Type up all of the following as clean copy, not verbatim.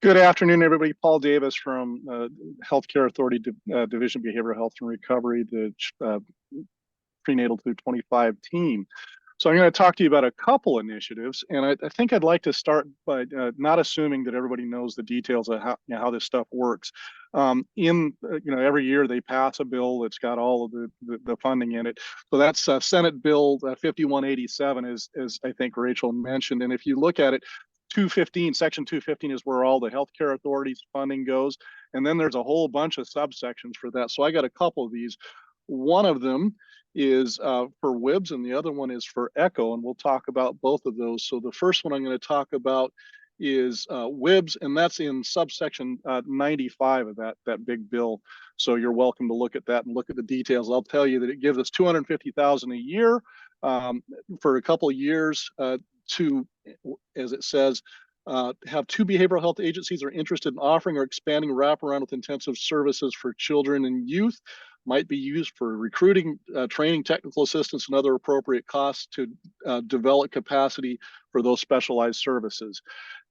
Good afternoon, everybody. Paul Davis from Healthcare Authority Division Behavioral Health and Recovery, the uh, Prenatal through 25 team. So I'm going to talk to you about a couple initiatives, and I think I'd like to start by not assuming that everybody knows the details of how this stuff works. Every year they pass a bill that's got all of the funding in it. So that's Senate Bill 5187, as I think Rachel mentioned. And if you look at it, 215, Section 215 is where all the healthcare authorities funding goes, and then there's a whole bunch of subsections for that. So I got a couple of these. One of them is for WIBS, and the other one is for ECHO, and we'll talk about both of those. So the first one I'm going to talk about is WIBS, and that's in subsection 95 of that big bill. So you're welcome to look at that and look at the details. I'll tell you that it gives us $250,000 a year for a couple of years to, as it says, have two behavioral health agencies are interested in offering or expanding wraparound with intensive services for children and youth. Might be used for recruiting, training, technical assistance, and other appropriate costs to develop capacity for those specialized services.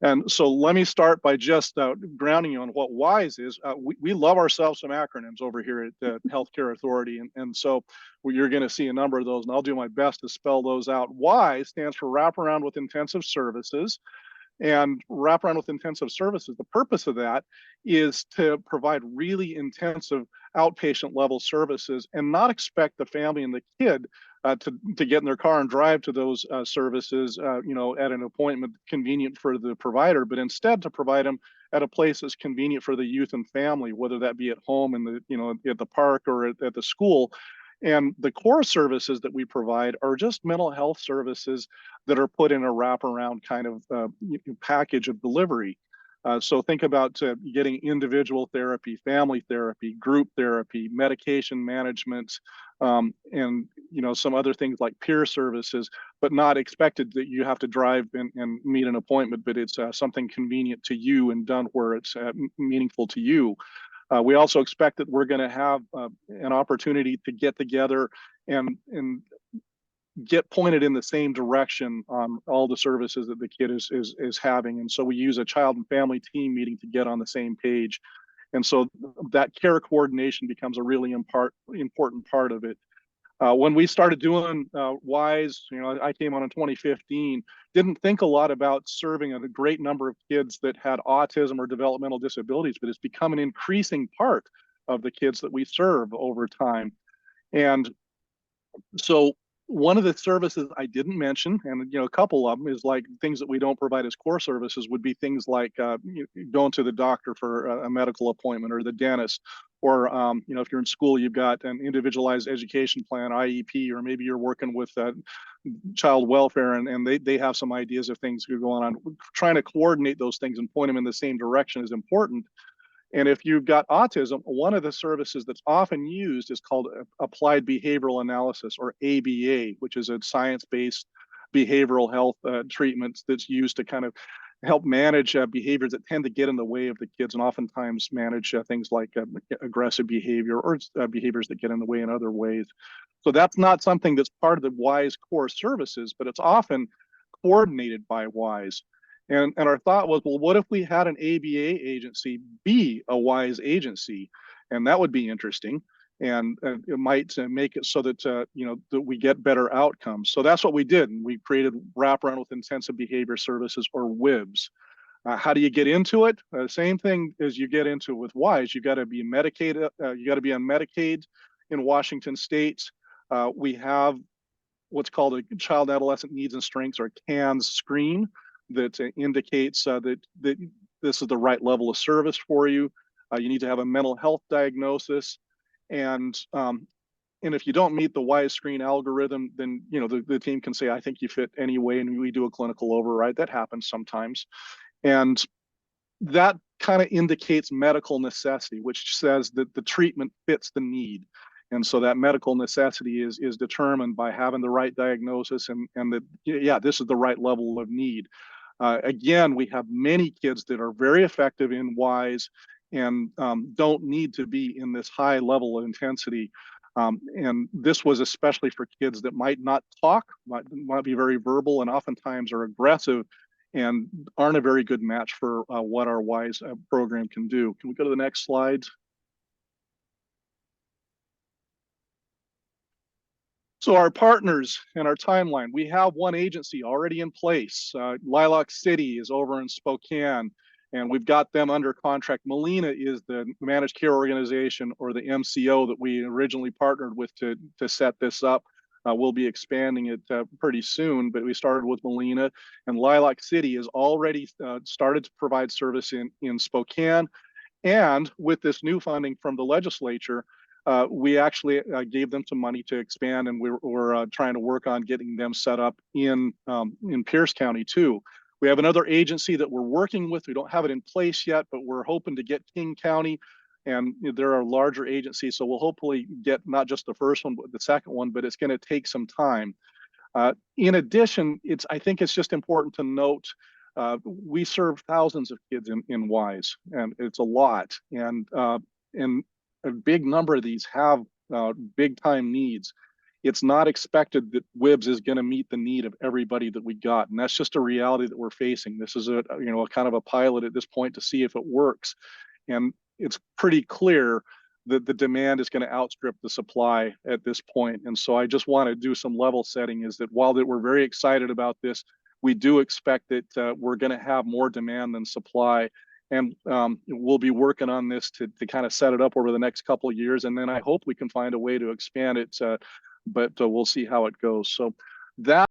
And so let me start by just grounding you on what WISE is. We love ourselves some acronyms over here at the Healthcare Authority, and so you're going to see a number of those, and I'll do my best to spell those out. WISE stands for Wraparound with Intensive Services. And wraparound with intensive services, the purpose of that is to provide really intensive outpatient level services and not expect the family and the kid to get in their car and drive to those services, at an appointment convenient for the provider, but instead to provide them at a place that's convenient for the youth and family, whether that be at home, at the park, or at the school. And the core services that we provide are just mental health services that are put in a wraparound kind of package of delivery. So think about getting individual therapy, family therapy, group therapy, medication management, and some other things like peer services, but not expected that you have to drive and meet an appointment, but it's something convenient to you and done where it's meaningful to you. We also expect that we're going to have an opportunity to get together and get pointed in the same direction on all the services that the kid is having. And so we use a child and family team meeting to get on the same page. And so that care coordination becomes a really important part of it. When we started doing WISE, I came on in 2015, didn't think a lot about serving a great number of kids that had autism or developmental disabilities, but it's become an increasing part of the kids that we serve over time. And so one of the services I didn't mention, and a couple of them, is like things that we don't provide as core services would be things like going to the doctor for a medical appointment, or the dentist, or if you're in school, you've got an individualized education plan, IEP, or maybe you're working with child welfare, and they have some ideas of things that are going on. Trying to coordinate those things and point them in the same direction is important. And if you've got autism, one of the services that's often used is called applied behavioral analysis, or ABA, which is a science-based behavioral health treatment that's used to kind of help manage behaviors that tend to get in the way of the kids, and oftentimes manage things like aggressive behavior, or behaviors that get in the way in other ways. So that's not something that's part of the WISE core services, but it's often coordinated by WISE. And our thought was, well, what if we had an ABA agency be a WISE agency? And that would be interesting. And it might make it so that, that we get better outcomes. So that's what we did. And we created Wraparound with Intensive Behavior Services, or WIBS. How do you get into it? Same thing as you get into with WISE. You got to be medicated. You got to be on Medicaid in Washington State. We have what's called a Child Adolescent Needs and Strengths, or CANS screen, that indicates that this is the right level of service for you. You need to have a mental health diagnosis, and if you don't meet the WISE screen algorithm, then the team can say, I think you fit anyway, and we do a clinical override. That happens sometimes, and that kind of indicates medical necessity, which says that the treatment fits the need. And so that medical necessity is determined by having the right diagnosis, and that, yeah, this is the right level of need. Again, we have many kids that are very effective in WISE and don't need to be in this high level of intensity. And this was especially for kids that might not talk, might be very verbal, and oftentimes are aggressive and aren't a very good match for what our WISE program can do. Can we go to the next slide? So our partners and our timeline, we have one agency already in place. Lilac City is over in Spokane, and we've got them under contract. Molina is the managed care organization, or the MCO, that we originally partnered with to set this up. We'll be expanding it pretty soon, but we started with Molina, and Lilac City has already started to provide service in Spokane. And with this new funding from the legislature, we actually gave them some money to expand, and we're trying to work on getting them set up in Pierce County too. We have another agency that we're working with. We don't have it in place yet, but we're hoping to get King County, and there are larger agencies, so we'll hopefully get not just the first one, but the second one, but it's going to take some time. In addition, I think it's just important to note we serve thousands of kids in WISE, and it's a lot. And a big number of these have big time needs. It's not expected that WIBS is going to meet the need of everybody that we got, and that's just a reality that we're facing. This is a kind of a pilot at this point to see if it works, and it's pretty clear that the demand is going to outstrip the supply at this point. And so I just want to do some level setting, is that while that we're very excited about this, we do expect that we're going to have more demand than supply. And we'll be working on this to kind of set it up over the next couple of years. And then I hope we can find a way to expand it, but we'll see how it goes. So that